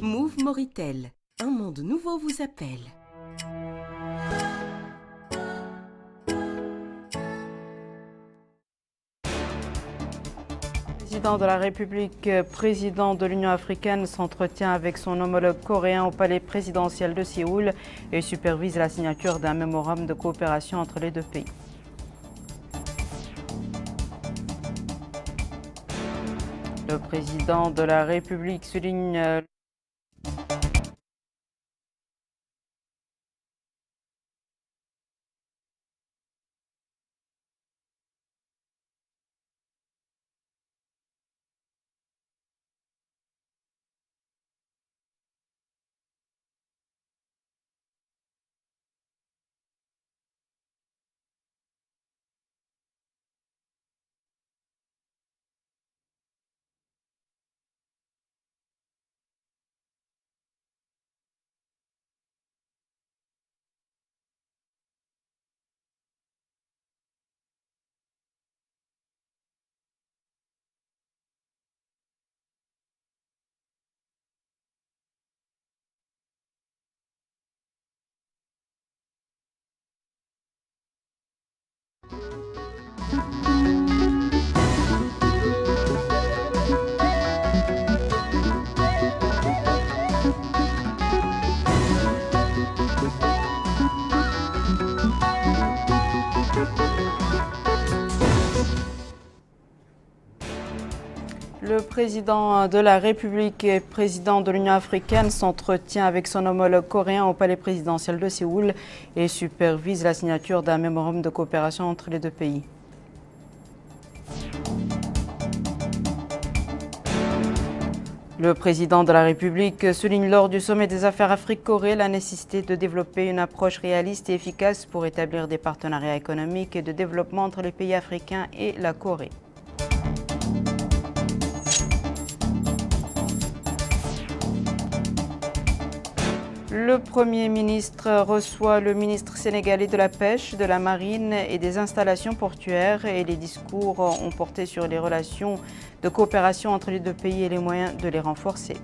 Move Moritel, un monde nouveau vous appelle. Président de la République, président de l'Union africaine, s'entretient avec son homologue coréen au palais présidentiel de Séoul et supervise la signature d'un mémorandum de coopération entre les deux pays. Le président de la République souligne le président de la République et président de l'Union africaine s'entretient avec son homologue coréen au palais présidentiel de Séoul et supervise la signature d'un mémorandum de coopération entre les deux pays. Le président de la République souligne lors du sommet des affaires Afrique-Corée la nécessité de développer une approche réaliste et efficace pour établir des partenariats économiques et de développement entre les pays africains et la Corée. Le Premier ministre reçoit le ministre sénégalais de la Pêche, de la Marine et des installations portuaires et les discours ont porté sur les relations de coopération entre les deux pays et les moyens de les renforcer.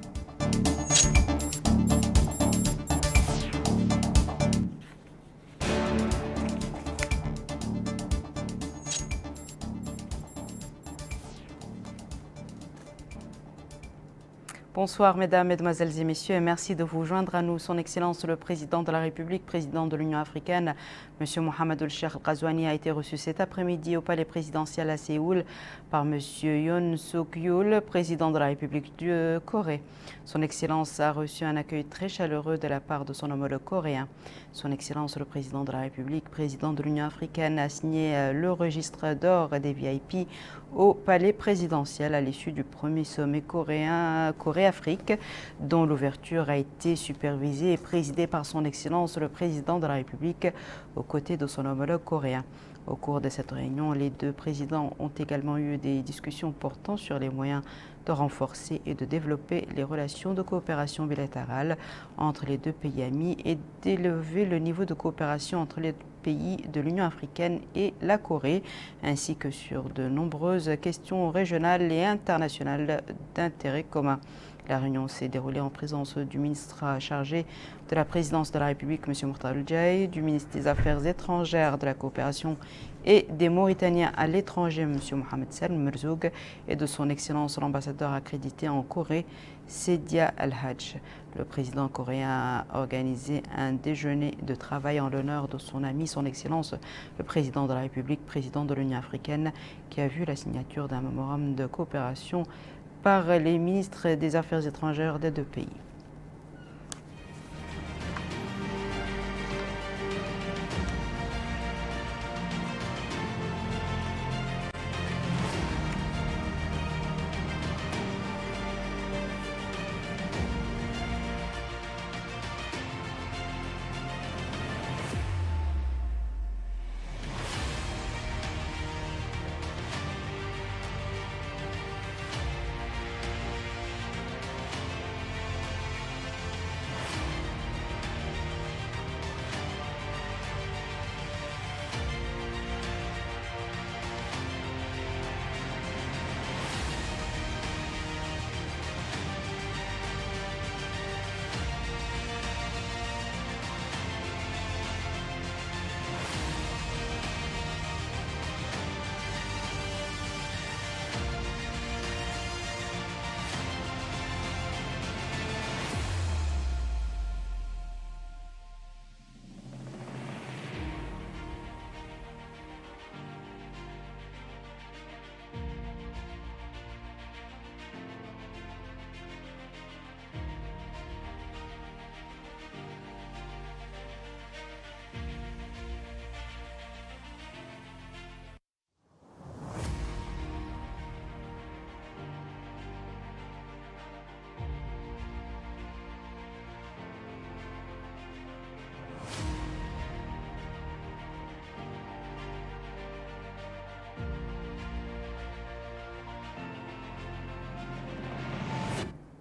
Bonsoir mesdames, mesdemoiselles et messieurs et merci de vous joindre à nous. Son Excellence le Président de la République, président de l'Union africaine, M. Mohamed El-Cheikh Ghazouani a été reçu cet après-midi au palais présidentiel à Séoul par M. Yoon Suk-yeol, président de la République de Corée. Son Excellence a reçu un accueil très chaleureux de la part de son homologue coréen. Son Excellence le Président de la République, président de l'Union africaine, a signé le registre d'or des VIP au palais présidentiel à l'issue du premier sommet coréen Corée-Afrique, dont l'ouverture a été supervisée et présidée par son Excellence le Président de la République aux côtés de son homologue coréen. Au cours de cette réunion, les deux présidents ont également eu des discussions portant sur les moyens de renforcer et de développer les relations de coopération bilatérale entre les deux pays amis et d'élever le niveau de coopération entre les pays de l'Union africaine et la Corée, ainsi que sur de nombreuses questions régionales et internationales d'intérêt commun. La réunion s'est déroulée en présence du ministre chargé de la présidence de la République, M. Mokhtar El-Djaï, du ministre des Affaires étrangères, de la coopération et des Mauritaniens à l'étranger, M. Mohamed Salm Merzoug, et de son Excellence l'ambassadeur accrédité en Corée, Sedia Al-Hajj. Le président coréen a organisé un déjeuner de travail en l'honneur de son ami, son Excellence le président de la République, président de l'Union africaine, qui a vu la signature d'un mémorandum de coopération par les ministres des Affaires étrangères des deux pays.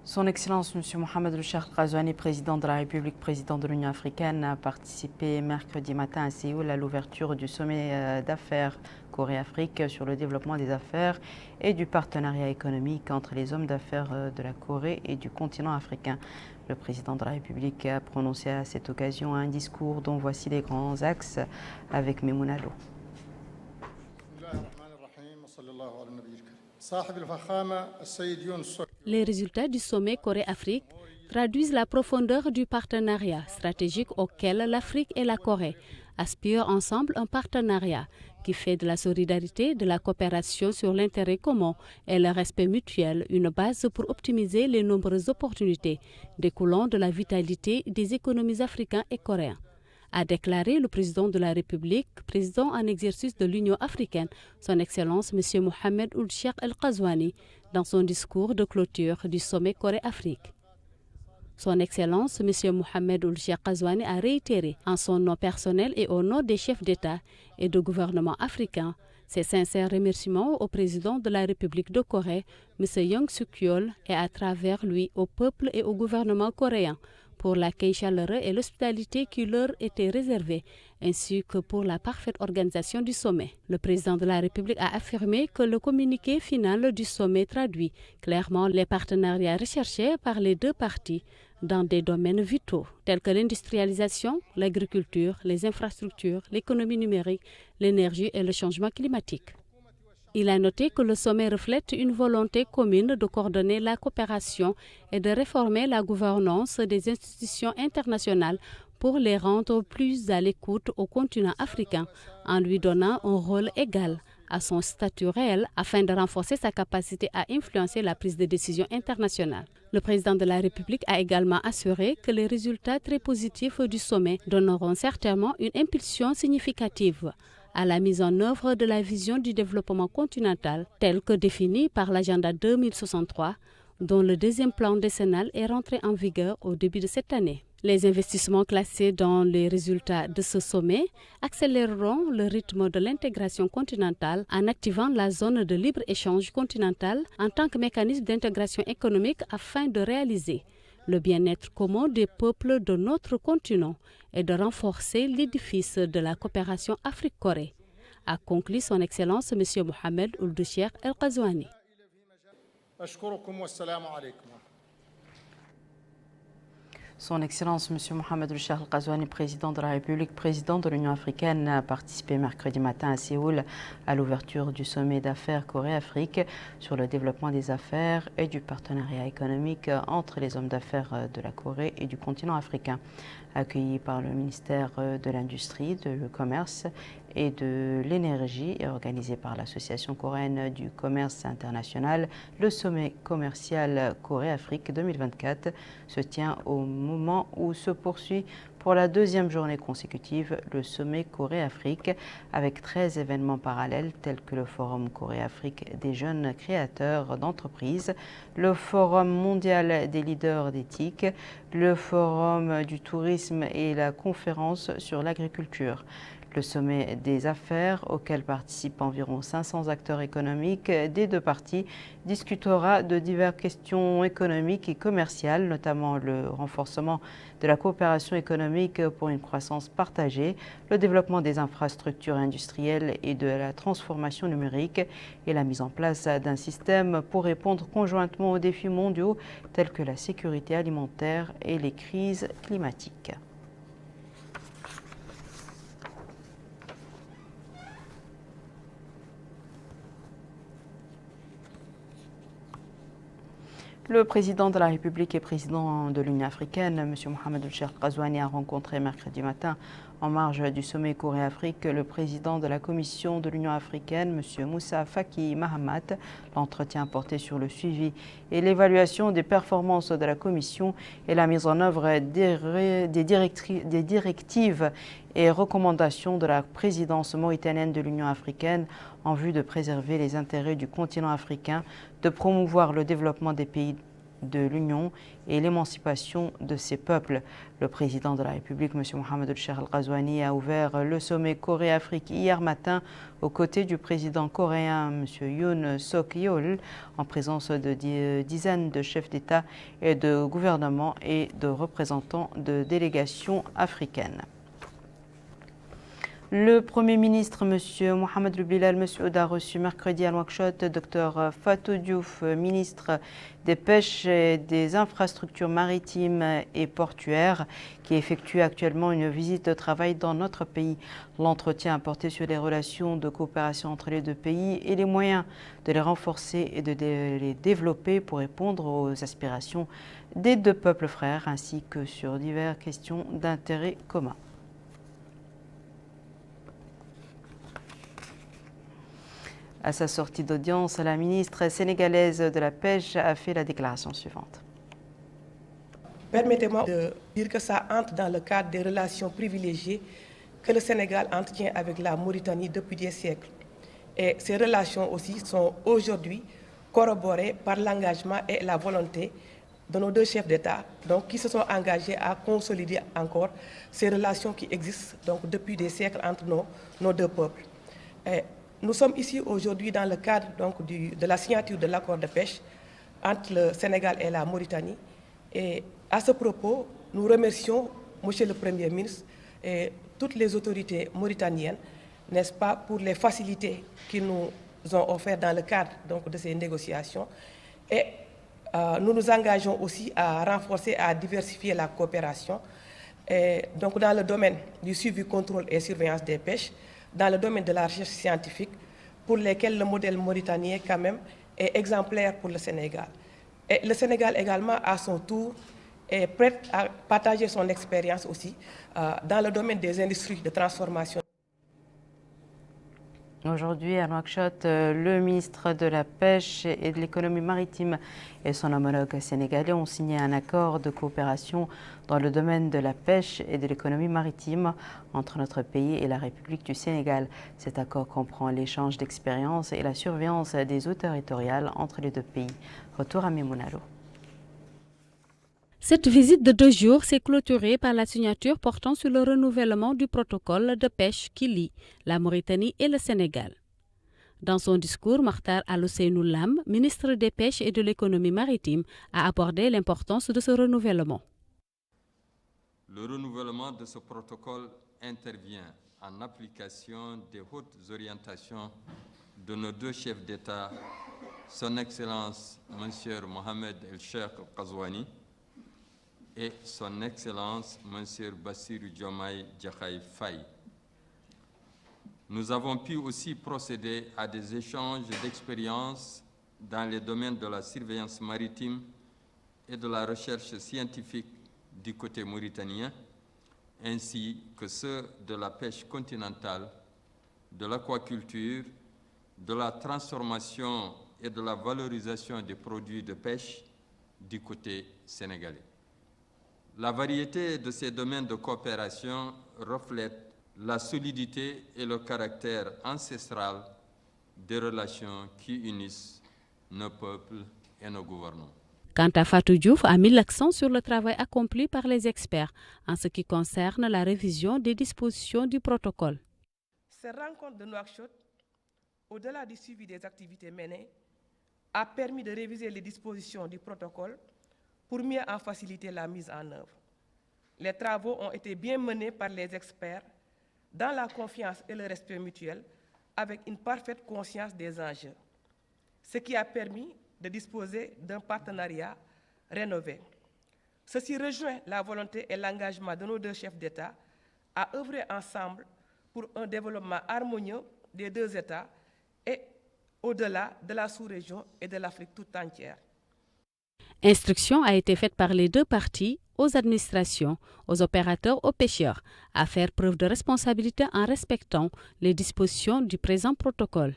Son Excellence M. Mohamed El-Cheikh Ghazouani, président de la République, président de l'Union africaine, a participé mercredi matin à Séoul à l'ouverture du sommet d'affaires Corée-Afrique sur le développement des affaires et du partenariat économique entre les hommes d'affaires de la Corée et du continent africain. Le président de la République a prononcé à cette occasion un discours dont voici les grands axes avec Memouna Lo. Les résultats du sommet Corée-Afrique traduisent la profondeur du partenariat stratégique auquel l'Afrique et la Corée aspirent ensemble, un partenariat qui fait de la solidarité, de la coopération sur l'intérêt commun et le respect mutuel une base pour optimiser les nombreuses opportunités découlant de la vitalité des économies africaines et coréennes, a déclaré le président de la République, président en exercice de l'Union africaine, son Excellence M. Mohamed El-Cheikh Ghazouani, dans son discours de clôture du sommet Corée-Afrique. Son Excellence M. Mohamed El-Cheikh Ghazouani a réitéré, en son nom personnel et au nom des chefs d'État et de gouvernement africains, ses sincères remerciements au président de la République de Corée, M. Young Suk-yeol, et à travers lui au peuple et au gouvernement coréen, pour l'accueil chaleureux et l'hospitalité qui leur était réservée, ainsi que pour la parfaite organisation du sommet. Le président de la République a affirmé que le communiqué final du sommet traduit clairement les partenariats recherchés par les deux parties dans des domaines vitaux tels que l'industrialisation, l'agriculture, les infrastructures, l'économie numérique, l'énergie et le changement climatique. Il a noté que le sommet reflète une volonté commune de coordonner la coopération et de réformer la gouvernance des institutions internationales pour les rendre plus à l'écoute au continent africain en lui donnant un rôle égal à son statut réel afin de renforcer sa capacité à influencer la prise de décision internationale. Le président de la République a également assuré que les résultats très positifs du sommet donneront certainement une impulsion significative à la mise en œuvre de la vision du développement continental telle que définie par l'agenda 2063, dont le deuxième plan décennal est rentré en vigueur au début de cette année. Les investissements classés dans les résultats de ce sommet accéléreront le rythme de l'intégration continentale en activant la zone de libre-échange continentale en tant que mécanisme d'intégration économique afin de réaliser le bien-être commun des peuples de notre continent et de renforcer l'édifice de la coopération Afrique-Corée, a conclu son Excellence M. Mohamed El-Cheikh Ghazouani. Son Excellence M. Mohamed El-Cheikh Ghazouani, président de la République, président de l'Union africaine, a participé mercredi matin à Séoul à l'ouverture du sommet d'affaires Corée-Afrique sur le développement des affaires et du partenariat économique entre les hommes d'affaires de la Corée et du continent africain. Accueilli par le ministère de l'Industrie, du Commerce et de l'Énergie et organisé par l'Association coréenne du commerce international, le sommet commercial Corée-Afrique 2024 se tient au moment où se poursuit pour la deuxième journée consécutive le sommet Corée-Afrique avec 13 événements parallèles tels que le Forum Corée-Afrique des jeunes créateurs d'entreprises, le Forum mondial des leaders d'éthique, le Forum du tourisme et la conférence sur l'agriculture. Le sommet des affaires, auquel participent environ 500 acteurs économiques des deux parties, discutera de diverses questions économiques et commerciales, notamment le renforcement de la coopération économique pour une croissance partagée, le développement des infrastructures industrielles et de la transformation numérique et la mise en place d'un système pour répondre conjointement aux défis mondiaux tels que la sécurité alimentaire et les crises climatiques. Le président de la République et président de l'Union africaine, M. Mohamed El-Cheikh Ghazouani, a rencontré mercredi matin, en marge du sommet Corée-Afrique, le président de la Commission de l'Union africaine, M. Moussa Faki Mahamat. L'entretien portait sur le suivi et l'évaluation des performances de la Commission et la mise en œuvre des directives et recommandations de la présidence mauritanienne de l'Union africaine en vue de préserver les intérêts du continent africain, de promouvoir le développement des pays de l'Union et l'émancipation de ses peuples. Le président de la République, M. Mohamed El-Cheikh Al-Ghazouani, a ouvert le sommet Corée-Afrique hier matin aux côtés du président coréen, M. Yoon Suk-yeol, en présence de dizaines de chefs d'État et de gouvernement et de représentants de délégations africaines. Le Premier ministre, M. Mohamed Loubilal Messoud, a reçu mercredi à Nouakchott Dr Fatou Diouf, ministre des Pêches et des Infrastructures maritimes et portuaires, qui effectue actuellement une visite de travail dans notre pays. L'entretien a porté sur les relations de coopération entre les deux pays et les moyens de les renforcer et de les développer pour répondre aux aspirations des deux peuples frères, ainsi que sur diverses questions d'intérêt commun. À sa sortie d'audience, la ministre sénégalaise de la Pêche a fait la déclaration suivante. Permettez-moi de dire que ça entre dans le cadre des relations privilégiées que le Sénégal entretient avec la Mauritanie depuis des siècles. Et ces relations aussi sont aujourd'hui corroborées par l'engagement et la volonté de nos deux chefs d'État, qui se sont engagés à consolider encore ces relations qui existent depuis des siècles entre nos deux peuples. Nous sommes ici aujourd'hui dans le cadre de la signature de l'accord de pêche entre le Sénégal et la Mauritanie. Et à ce propos, nous remercions M. le Premier ministre et toutes les autorités mauritaniennes, n'est-ce pas, pour les facilités qu'ils nous ont offertes dans le cadre de ces négociations. Et nous nous engageons aussi à renforcer, à diversifier la coopération dans le domaine du suivi, contrôle et surveillance des pêches, dans le domaine de la recherche scientifique, pour lesquels le modèle mauritanien quand même est exemplaire pour le Sénégal. Et le Sénégal également, à son tour, est prêt à partager son expérience aussi dans le domaine des industries de transformation. Aujourd'hui, à Nouakchott, le ministre de la Pêche et de l'économie maritime et son homologue sénégalais ont signé un accord de coopération dans le domaine de la pêche et de l'économie maritime entre notre pays et la République du Sénégal. Cet accord comprend l'échange d'expériences et la surveillance des eaux territoriales entre les deux pays. Retour à Memounalo. Cette visite de 2 jours s'est clôturée par la signature portant sur le renouvellement du protocole de pêche qui lie la Mauritanie et le Sénégal. Dans son discours, Makhtar Al-Ousseynou Lam, ministre des Pêches et de l'économie maritime, a abordé l'importance de ce renouvellement. Le renouvellement de ce protocole intervient en application des hautes orientations de nos deux chefs d'État, Son Excellence M. Mohamed El-Cheikh Al-Ghazouani et Son Excellence M. Bassirou Diomaye Diakhar Faye. Nous avons pu aussi procéder à des échanges d'expériences dans les domaines de la surveillance maritime et de la recherche scientifique du côté mauritanien, ainsi que ceux de la pêche continentale, de l'aquaculture, de la transformation et de la valorisation des produits de pêche du côté sénégalais. La variété de ces domaines de coopération reflète la solidité et le caractère ancestral des relations qui unissent nos peuples et nos gouvernements. Quant à Fatou Diouf, a mis l'accent sur le travail accompli par les experts en ce qui concerne la révision des dispositions du protocole. Cette rencontre de Nouakchott, au-delà du suivi des activités menées, a permis de réviser les dispositions du protocole pour mieux en faciliter la mise en œuvre. Les travaux ont été bien menés par les experts dans la confiance et le respect mutuel, avec une parfaite conscience des enjeux, ce qui a permis de disposer d'un partenariat rénové. Ceci rejoint la volonté et l'engagement de nos deux chefs d'État à œuvrer ensemble pour un développement harmonieux des deux États et au-delà de la sous-région et de l'Afrique tout entière. Instruction a été faite par les deux parties aux administrations, aux opérateurs, aux pêcheurs, à faire preuve de responsabilité en respectant les dispositions du présent protocole.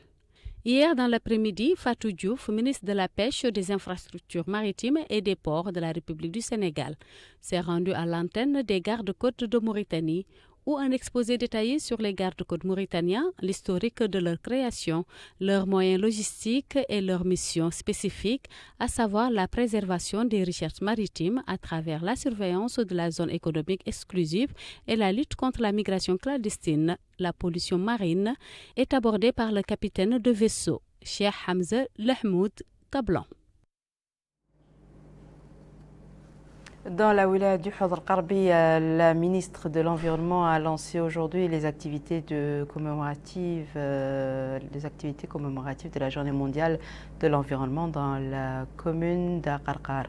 Hier, dans l'après-midi, Fatou Diouf, ministre de la Pêche, des Infrastructures maritimes et des Ports de la République du Sénégal, s'est rendu à l'antenne des gardes-côtes de Mauritanie ou un exposé détaillé sur les gardes-côtes mauritaniens, l'historique de leur création, leurs moyens logistiques et leurs missions spécifiques, à savoir la préservation des richesses maritimes à travers la surveillance de la zone économique exclusive et la lutte contre la migration clandestine, la pollution marine, est abordée par le capitaine de vaisseau, Cheikh Hamza Lahmoud Kablan. Dans la wilaya du Hadr Qarbi, la ministre de l'Environnement a lancé aujourd'hui les activités commémoratives de la Journée mondiale de l'environnement dans la commune d'Aqarqar.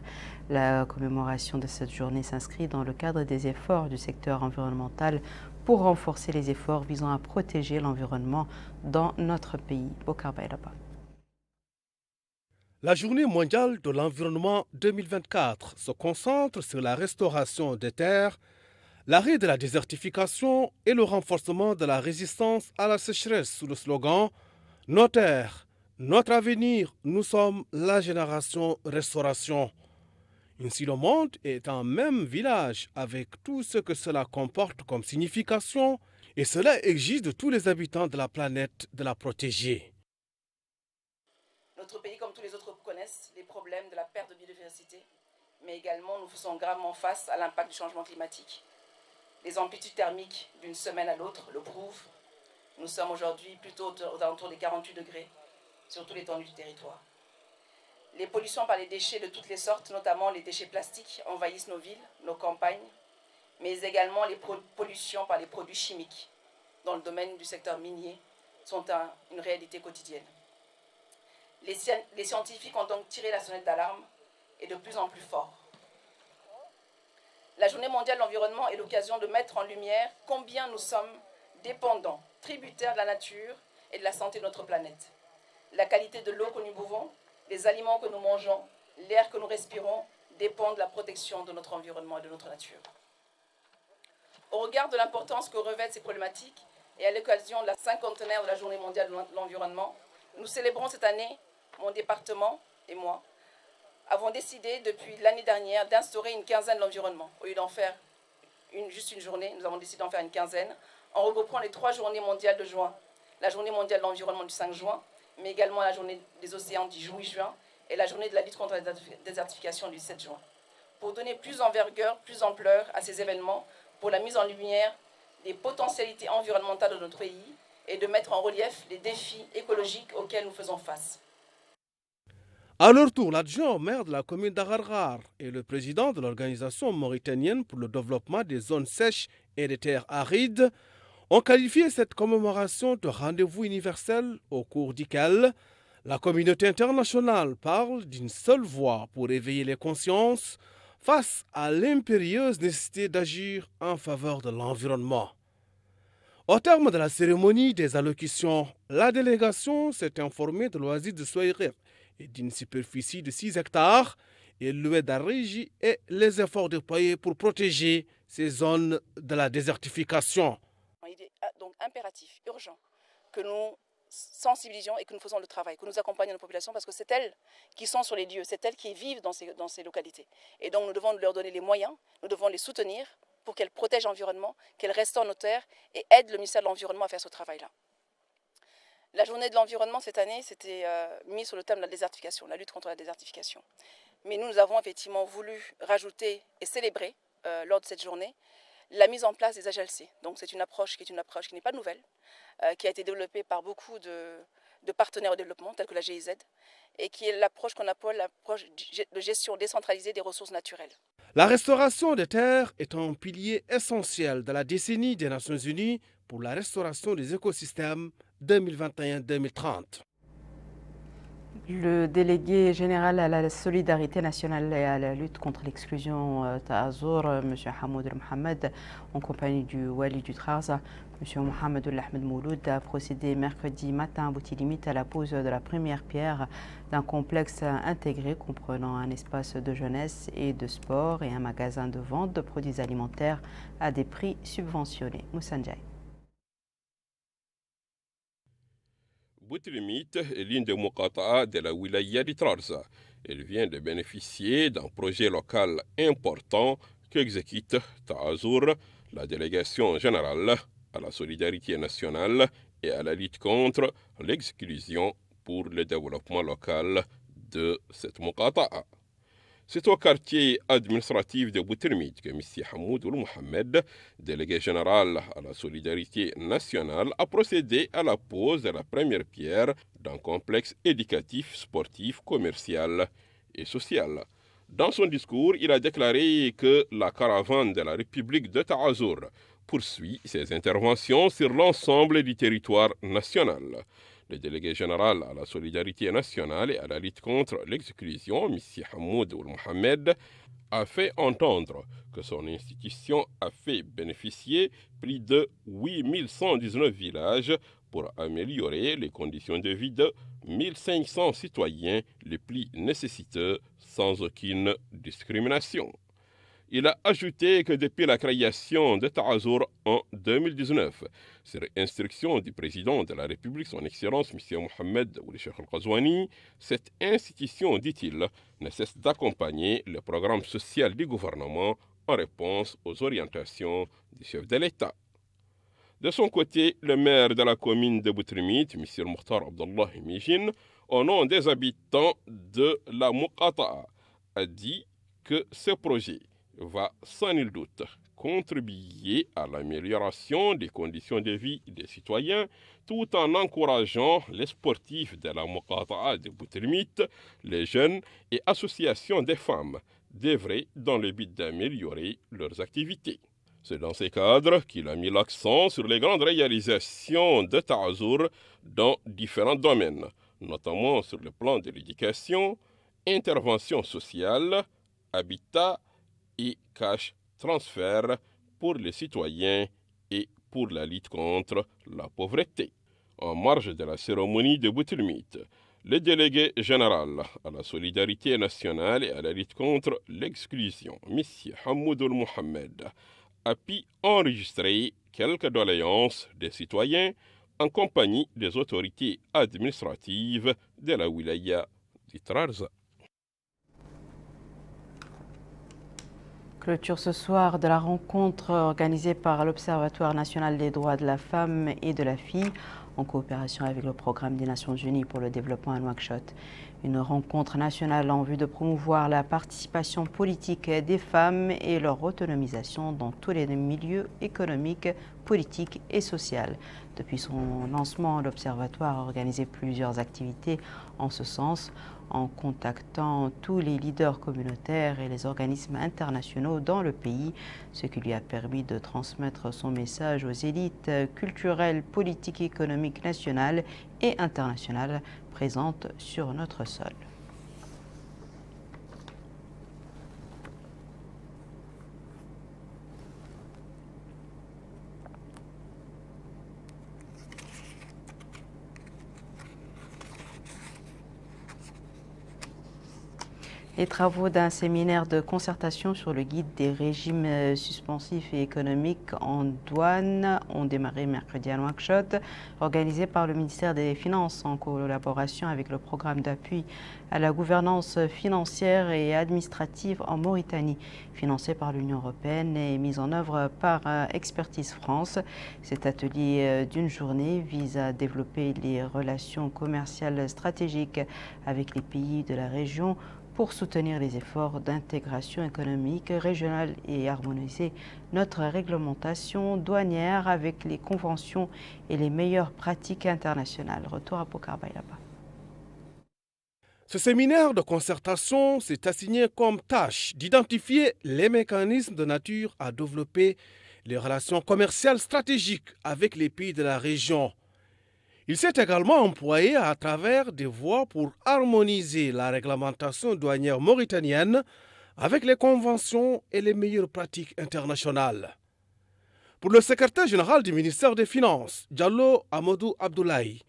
La commémoration de cette journée s'inscrit dans le cadre des efforts du secteur environnemental pour renforcer les efforts visant à protéger l'environnement dans notre pays. Bokar Bayraba. La Journée mondiale de l'environnement 2024 se concentre sur la restauration des terres, l'arrêt de la désertification et le renforcement de la résistance à la sécheresse sous le slogan « Nos terres, notre avenir, nous sommes la génération restauration ». Ainsi, le monde est un même village avec tout ce que cela comporte comme signification et cela exige de tous les habitants de la planète de la protéger. Notre pays, comme tous les autres, connaissent les problèmes de la perte de biodiversité, mais également nous faisons gravement face à l'impact du changement climatique. Les amplitudes thermiques d'une semaine à l'autre le prouvent. Nous sommes aujourd'hui plutôt aux alentours des 48 degrés sur toute l'étendue du territoire. Les pollutions par les déchets de toutes les sortes, notamment les déchets plastiques, envahissent nos villes, nos campagnes, mais également les pollutions par les produits chimiques dans le domaine du secteur minier sont une réalité quotidienne. Les scientifiques ont donc tiré la sonnette d'alarme et de plus en plus fort. La Journée mondiale de l'environnement est l'occasion de mettre en lumière combien nous sommes dépendants, tributaires de la nature et de la santé de notre planète. La qualité de l'eau que nous buvons, les aliments que nous mangeons, l'air que nous respirons dépendent de la protection de notre environnement et de notre nature. Au regard de l'importance que revêtent ces problématiques et à l'occasion de la 50e de la Journée mondiale de l'environnement, nous célébrons cette année, mon département et moi, avons décidé depuis l'année dernière d'instaurer une quinzaine de l'environnement. Au lieu d'en faire juste une journée, nous avons décidé d'en faire une quinzaine, en regroupant les 3 journées mondiales de juin. La journée mondiale de l'environnement du 5 juin, mais également la journée des océans du 8 juin et la journée de la lutte contre la désertification du 7 juin. Pour donner plus d'envergure, plus d'ampleur à ces événements, pour la mise en lumière des potentialités environnementales de notre pays et de mettre en relief les défis écologiques auxquels nous faisons face. À leur tour, l'adjoint au maire de la commune d'Aqarqar et le président de l'Organisation mauritanienne pour le développement des zones sèches et des terres arides ont qualifié cette commémoration de rendez-vous universel au cours duquel la communauté internationale parle d'une seule voix pour éveiller les consciences face à l'impérieuse nécessité d'agir en faveur de l'environnement. Au terme de la cérémonie des allocutions, la délégation s'est informée de l'oasis de Souaïrir et d'une superficie de 6 hectares et louée d'Arigi et les efforts déployés pour protéger ces zones de la désertification. Il est donc impératif, urgent, que nous sensibilisions et que nous faisons le travail, que nous accompagnons nos populations parce que c'est elles qui sont sur les lieux, c'est elles qui vivent dans ces localités. Et donc nous devons leur donner les moyens, nous devons les soutenir pour qu'elles protègent l'environnement, qu'elles restaurent nos terres et aident le ministère de l'Environnement à faire ce travail-là. La journée de l'environnement cette année, c'était mis sur le thème de la désertification, la lutte contre la désertification. Mais nous avons effectivement voulu rajouter et célébrer lors de cette journée la mise en place des AGLC. Donc c'est une approche qui n'est pas nouvelle, qui a été développée par beaucoup de partenaires au développement, tels que la GIZ, et qui est l'approche qu'on appelle l'approche de gestion décentralisée des ressources naturelles. La restauration des terres est un pilier essentiel de la décennie des Nations Unies pour la restauration des écosystèmes 2021-2030. Le délégué général à la solidarité nationale et à la lutte contre l'exclusion Taazour, M. Hamoud Mohamed, en compagnie du Wali du Trarza, M. Mohamed Ahmed Mouloud, a procédé mercredi matin à Boutilimit à la pose de la première pierre d'un complexe intégré comprenant un espace de jeunesse et de sport et un magasin de vente de produits alimentaires à des prix subventionnés. Moussa Ndiaye. Boutilimit est l'une des muqata'a de la wilaya du Trarza. Elle vient de bénéficier d'un projet local important qu'exécute Taazour, la délégation générale à la solidarité nationale et à la lutte contre l'exclusion pour le développement local de cette Muqata'a. C'est au quartier administratif de Boutermid que M. Hamoud Ould Mohamed, délégué général à la solidarité nationale, a procédé à la pose de la première pierre d'un complexe éducatif, sportif, commercial et social. Dans son discours, il a déclaré que la caravane de la République de Taazour poursuit ses interventions sur l'ensemble du territoire national. Le délégué général à la solidarité nationale et à la lutte contre l'exclusion, M. Hamoud Ould Mohamed, a fait entendre que son institution a fait bénéficier plus de 8119 villages pour améliorer les conditions de vie de 1500 citoyens les plus nécessiteux sans aucune discrimination. Il a ajouté que depuis la création de Taazour en 2019, sur instruction du président de la République, son Excellence M. Mohamed Ould Cheikh Al-Ghazouani, cette institution, dit-il, ne cesse d'accompagner le programme social du gouvernement en réponse aux orientations du chef de l'État. De son côté, le maire de la commune de Boutermid, M. Mokhtar Abdallah Mijin, au nom des habitants de la Muqata'a, a dit que ce projet va sans nul doute contribuer à l'amélioration des conditions de vie des citoyens tout en encourageant les sportifs de la Muqata'a de Boutermid, les jeunes et associations des femmes d'œuvrer dans le but d'améliorer leurs activités. C'est dans ces cadres qu'il a mis l'accent sur les grandes réalisations de Taazour dans différents domaines, notamment sur le plan de l'éducation, intervention sociale, habitat et cash transfert pour les citoyens et pour la lutte contre la pauvreté. En marge de la cérémonie de Boutermid, le délégué général à la solidarité nationale et à la lutte contre l'exclusion, M. Hamoud Ould Mohamed, a pu enregistrer quelques doléances des citoyens en compagnie des autorités administratives de la wilaya du Trarza. Clôture ce soir de la rencontre organisée par l'Observatoire national des droits de la femme et de la fille en coopération avec le Programme des Nations Unies pour le développement à Nouakchott. Une rencontre nationale en vue de promouvoir la participation politique des femmes et leur autonomisation dans tous les milieux économiques, politiques et sociaux. Depuis son lancement, l'Observatoire a organisé plusieurs activités en ce sens, en contactant tous les leaders communautaires et les organismes internationaux dans le pays, ce qui lui a permis de transmettre son message aux élites culturelles, politiques et économiques nationales et internationales présentes sur notre sol. Les travaux d'un séminaire de concertation sur le guide des régimes suspensifs et économiques en douane ont démarré mercredi à Nouakchott, organisé par le ministère des Finances en collaboration avec le programme d'appui à la gouvernance financière et administrative en Mauritanie, financé par l'Union européenne et mis en œuvre par Expertise France. Cet atelier d'une journée vise à développer les relations commerciales stratégiques avec les pays de la région pour soutenir les efforts d'intégration économique régionale et harmoniser notre réglementation douanière avec les conventions et les meilleures pratiques internationales. Retour à Bokar Baylaba. Ce séminaire de concertation s'est assigné comme tâche d'identifier les mécanismes de nature à développer les relations commerciales stratégiques avec les pays de la région. Il s'est également employé à travers des voies pour harmoniser la réglementation douanière mauritanienne avec les conventions et les meilleures pratiques internationales. Pour le secrétaire général du ministère des Finances, Diallo Amadou Abdoulaye,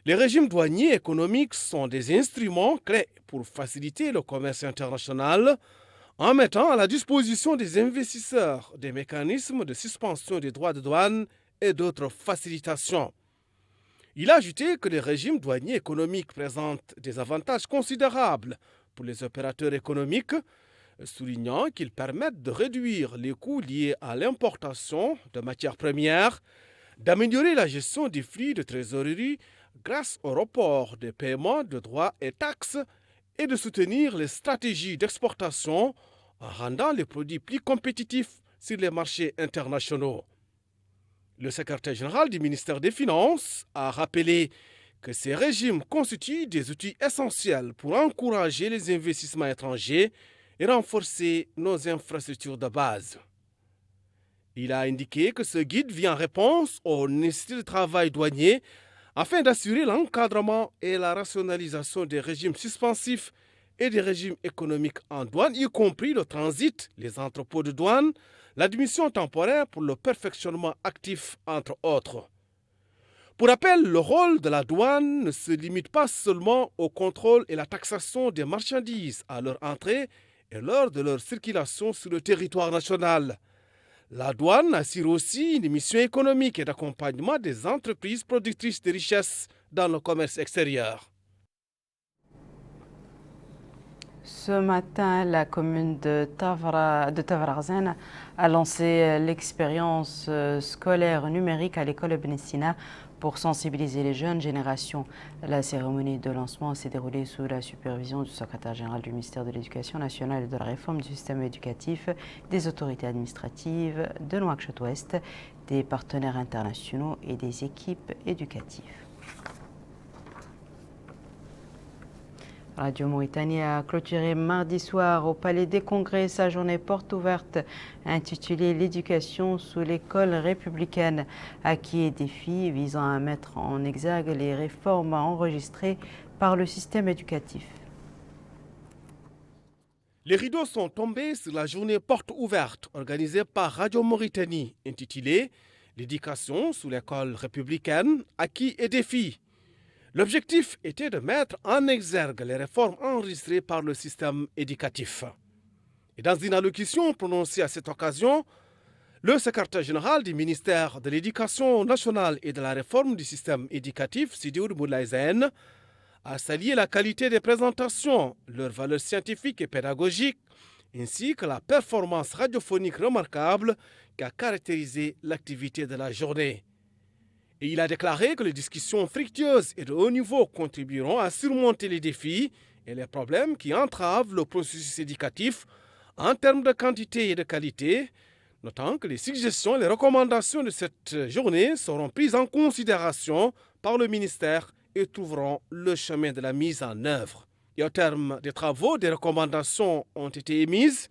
les régimes douaniers économiques sont des instruments clés pour faciliter le commerce international en mettant à la disposition des investisseurs des mécanismes de suspension des droits de douane et d'autres facilitations. Il a ajouté que les régimes douaniers économiques présentent des avantages considérables pour les opérateurs économiques, soulignant qu'ils permettent de réduire les coûts liés à l'importation de matières premières, d'améliorer la gestion des flux de trésorerie grâce au report des paiements de droits et taxes et de soutenir les stratégies d'exportation en rendant les produits plus compétitifs sur les marchés internationaux. Le secrétaire général du ministère des Finances a rappelé que ces régimes constituent des outils essentiels pour encourager les investissements étrangers et renforcer nos infrastructures de base. Il a indiqué que ce guide vient en réponse aux nécessités de travail douanier afin d'assurer l'encadrement et la rationalisation des régimes suspensifs et des régimes économiques en douane, y compris le transit, les entrepôts de douane, l'admission temporaire pour le perfectionnement actif, entre autres. Pour rappel, le rôle de la douane ne se limite pas seulement au contrôle et la taxation des marchandises à leur entrée et lors de leur circulation sur le territoire national. La douane assure aussi une mission économique et d'accompagnement des entreprises productrices de richesses dans le commerce extérieur. Ce matin, la commune de Tavarzane a lancé l'expérience scolaire numérique à l'école Ibn Sina pour sensibiliser les jeunes générations. La cérémonie de lancement s'est déroulée sous la supervision du secrétaire général du ministère de l'Éducation nationale et de la réforme du système éducatif, des autorités administratives de Nouakchott-Ouest, des partenaires internationaux et des équipes éducatives. Radio Mauritanie a clôturé mardi soir au Palais des Congrès sa journée porte ouverte intitulée « L'éducation sous l'école républicaine, acquis et défis » visant à mettre en exergue les réformes enregistrées par le système éducatif. Les rideaux sont tombés sur la journée porte ouverte organisée par Radio Mauritanie intitulée « L'éducation sous l'école républicaine, acquis et défis ». L'objectif était de mettre en exergue les réformes enregistrées par le système éducatif. Et dans une allocution prononcée à cette occasion, le secrétaire général du ministère de l'Éducation nationale et de la réforme du système éducatif, Sidi Ould Moulay Zine, a salué la qualité des présentations, leur valeur scientifique et pédagogique, ainsi que la performance radiophonique remarquable qui a caractérisé l'activité de la journée. Et il a déclaré que les discussions fructueuses et de haut niveau contribueront à surmonter les défis et les problèmes qui entravent le processus éducatif en termes de quantité et de qualité, notant que les suggestions et les recommandations de cette journée seront prises en considération par le ministère et trouveront le chemin de la mise en œuvre. Et au terme des travaux, des recommandations ont été émises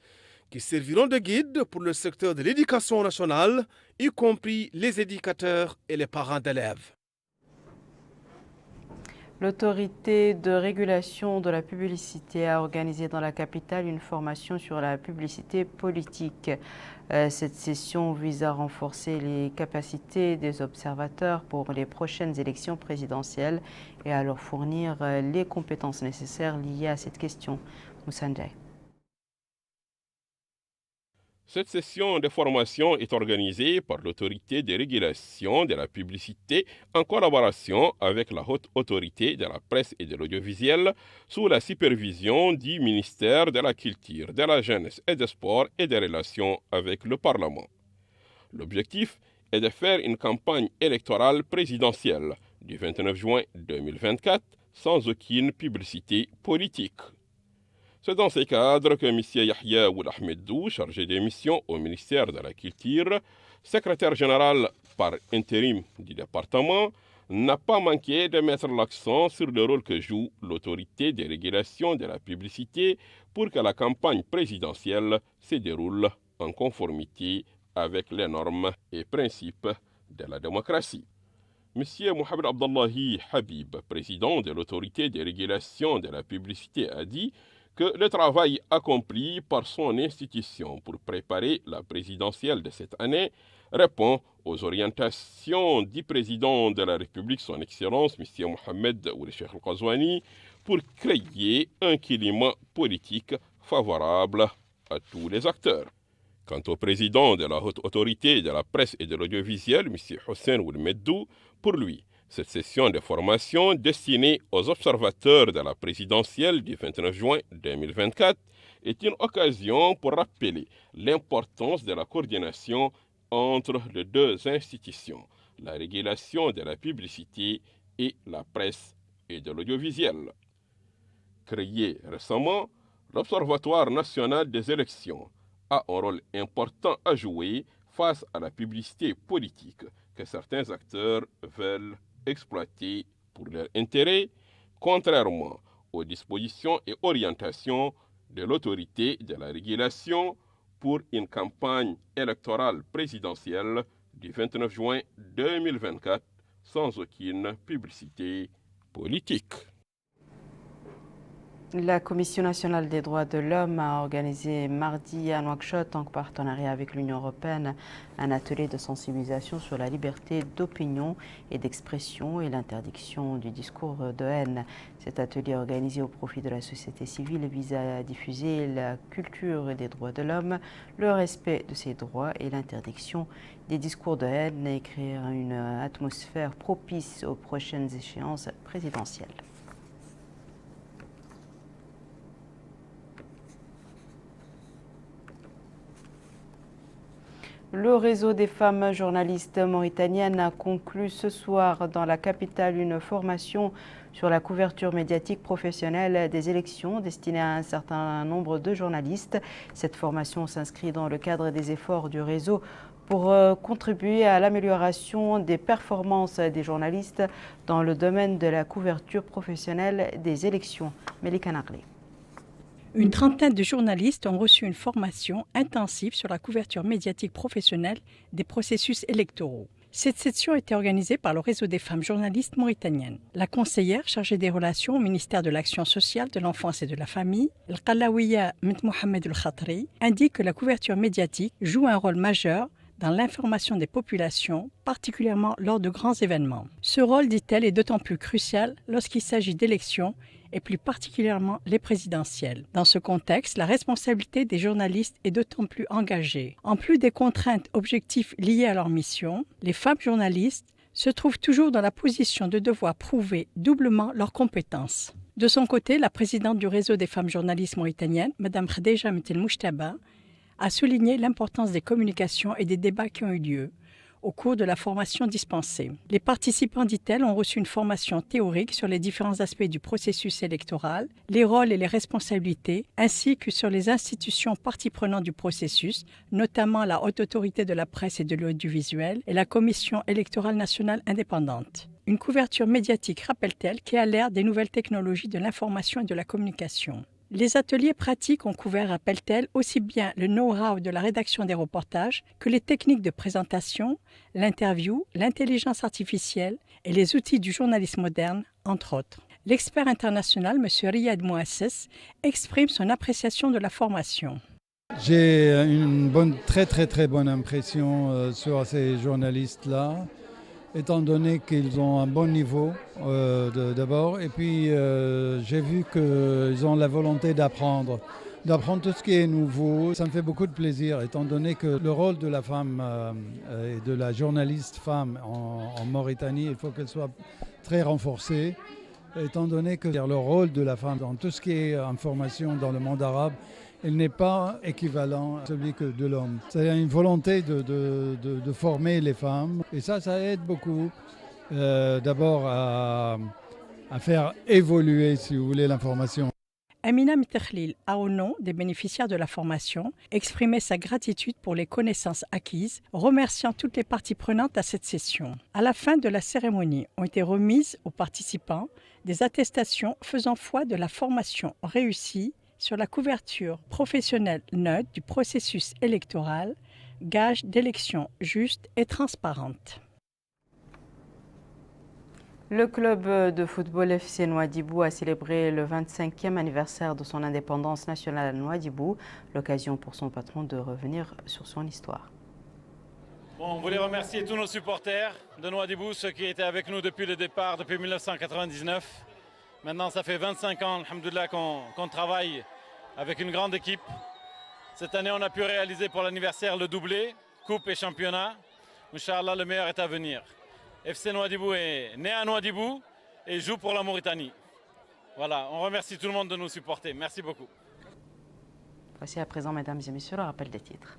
qui serviront de guide pour le secteur de l'éducation nationale, y compris les éducateurs et les parents d'élèves. L'autorité de régulation de la publicité a organisé dans la capitale une formation sur la publicité politique. Cette session vise à renforcer les capacités des observateurs pour les prochaines élections présidentielles et à leur fournir les compétences nécessaires liées à cette question. Moussa Ndiaye. Cette session de formation est organisée par l'autorité de régulation de la publicité en collaboration avec la haute autorité de la presse et de l'audiovisuel sous la supervision du ministère de la Culture, de la Jeunesse et des Sports et des Relations avec le Parlement. L'objectif est de faire une campagne électorale présidentielle du 29 juin 2024 sans aucune publicité politique. C'est dans ces cadres que M. Yahya Ould Ahmedou, chargé des missions au ministère de la Culture, secrétaire général par intérim du département, n'a pas manqué de mettre l'accent sur le rôle que joue l'autorité de régulation de la publicité pour que la campagne présidentielle se déroule en conformité avec les normes et principes de la démocratie. M. Mohamed Abdallahi Habib, président de l'autorité de régulation de la publicité, a dit que le travail accompli par son institution pour préparer la présidentielle de cette année répond aux orientations du président de la République, son Excellence, M. Mohamed Ould Cheikh Al-Ghazouani, pour créer un climat politique favorable à tous les acteurs. Quant au président de la haute autorité de la presse et de l'audiovisuel, M. Hossein Ould Meddou, pour lui, cette session de formation destinée aux observateurs de la présidentielle du 29 juin 2024 est une occasion pour rappeler l'importance de la coordination entre les deux institutions, la régulation de la publicité et la presse et de l'audiovisuel. Créé récemment, l'Observatoire national des élections a un rôle important à jouer face à la publicité politique que certains acteurs veulent exploiter pour leur intérêt, contrairement aux dispositions et orientations de l'autorité de la régulation pour une campagne électorale présidentielle du 29 juin 2024 sans aucune publicité politique. La Commission nationale des droits de l'homme a organisé mardi à Nouakchott, en partenariat avec l'Union européenne, un atelier de sensibilisation sur la liberté d'opinion et d'expression et l'interdiction du discours de haine. Cet atelier organisé au profit de la société civile vise à diffuser la culture des droits de l'homme, le respect de ces droits et l'interdiction des discours de haine et créer une atmosphère propice aux prochaines échéances présidentielles. Le réseau des femmes journalistes mauritaniennes a conclu ce soir dans la capitale une formation sur la couverture médiatique professionnelle des élections destinée à un certain nombre de journalistes. Cette formation s'inscrit dans le cadre des efforts du réseau pour contribuer à l'amélioration des performances des journalistes dans le domaine de la couverture professionnelle des élections. Melika Nagli. Une trentaine de journalistes ont reçu une formation intensive sur la couverture médiatique professionnelle des processus électoraux. Cette session a été organisée par le réseau des femmes journalistes mauritaniennes. La conseillère chargée des relations au ministère de l'Action sociale, de l'enfance et de la famille, Al-Qalawiya Mt Mohamed El-Khatri, indique que la couverture médiatique joue un rôle majeur dans l'information des populations, particulièrement lors de grands événements. Ce rôle, dit-elle, est d'autant plus crucial lorsqu'il s'agit d'élections et plus particulièrement les présidentielles. Dans ce contexte, la responsabilité des journalistes est d'autant plus engagée. En plus des contraintes objectives liées à leur mission, les femmes journalistes se trouvent toujours dans la position de devoir prouver doublement leurs compétences. De son côté, la présidente du réseau des femmes journalistes mauritaniennes, Mme Khadija Mtel Moujtaba, a souligné l'importance des communications et des débats qui ont eu lieu au cours de la formation dispensée. Les participants, dit-elle, ont reçu une formation théorique sur les différents aspects du processus électoral, les rôles et les responsabilités, ainsi que sur les institutions parties prenantes du processus, notamment la Haute Autorité de la presse et de l'audiovisuel et la Commission électorale nationale indépendante. Une couverture médiatique, rappelle-t-elle, qui est à l'ère des nouvelles technologies de l'information et de la communication. Les ateliers pratiques ont couvert, rappelle-t-elle, aussi bien le know-how de la rédaction des reportages que les techniques de présentation, l'interview, l'intelligence artificielle et les outils du journalisme moderne, entre autres. L'expert international, M. Riyad Mouasses, exprime son appréciation de la formation. J'ai une très bonne impression sur ces journalistes-là, étant donné qu'ils ont un bon niveau d'abord, et puis j'ai vu qu'ils ont la volonté d'apprendre tout ce qui est nouveau. Ça me fait beaucoup de plaisir, étant donné que le rôle de la femme et de la journaliste femme en Mauritanie, il faut qu'elle soit très renforcée, étant donné que le rôle de la femme dans tout ce qui est information dans le monde arabe, il n'est pas équivalent à celui de l'homme. C'est une volonté de former les femmes et ça aide beaucoup d'abord à faire évoluer, si vous voulez, l'information. Amina Mtekhlil a, au nom des bénéficiaires de la formation, exprimé sa gratitude pour les connaissances acquises, remerciant toutes les parties prenantes à cette session. À la fin de la cérémonie, ont été remises aux participants des attestations faisant foi de la formation réussie sur la couverture professionnelle neutre du processus électoral, gage d'élections justes et transparentes. Le club de football FC Nouadhibou a célébré le 25e anniversaire de son indépendance nationale à Nouadhibou, l'occasion pour son patron de revenir sur son histoire. On voulait remercier tous nos supporters de Nouadhibou, ceux qui étaient avec nous depuis le départ, depuis 1999. Maintenant, ça fait 25 ans, alhamdoulilah, qu'on travaille avec une grande équipe. Cette année, on a pu réaliser pour l'anniversaire le doublé, coupe et championnat. Inch'Allah, le meilleur est à venir. FC Nouadhibou est né à Nouadhibou et joue pour la Mauritanie. Voilà, on remercie tout le monde de nous supporter. Merci beaucoup. Voici à présent, mesdames et messieurs, le rappel des titres.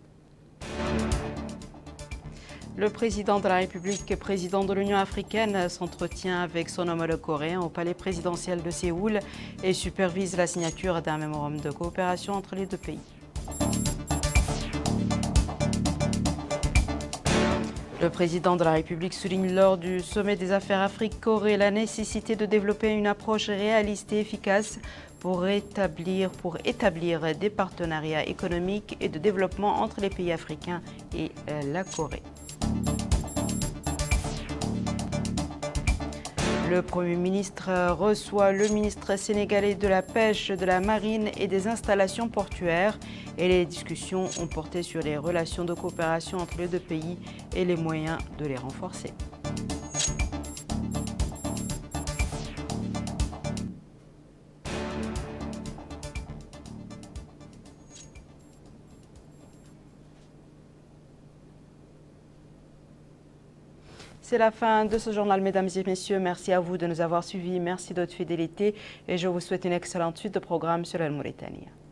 Le président de la République et président de l'Union africaine s'entretient avec son homologue coréen au palais présidentiel de Séoul et supervise la signature d'un mémorandum de coopération entre les deux pays. Le président de la République souligne lors du sommet des affaires Afrique-Corée la nécessité de développer une approche réaliste et efficace pour établir des partenariats économiques et de développement entre les pays africains et la Corée. Le Premier ministre reçoit le ministre sénégalais de la Pêche, de la Marine et des installations portuaires et les discussions ont porté sur les relations de coopération entre les deux pays et les moyens de les renforcer. C'est la fin de ce journal, mesdames et messieurs. Merci à vous de nous avoir suivis. Merci de votre fidélité et je vous souhaite une excellente suite de programmes sur El Mauritania.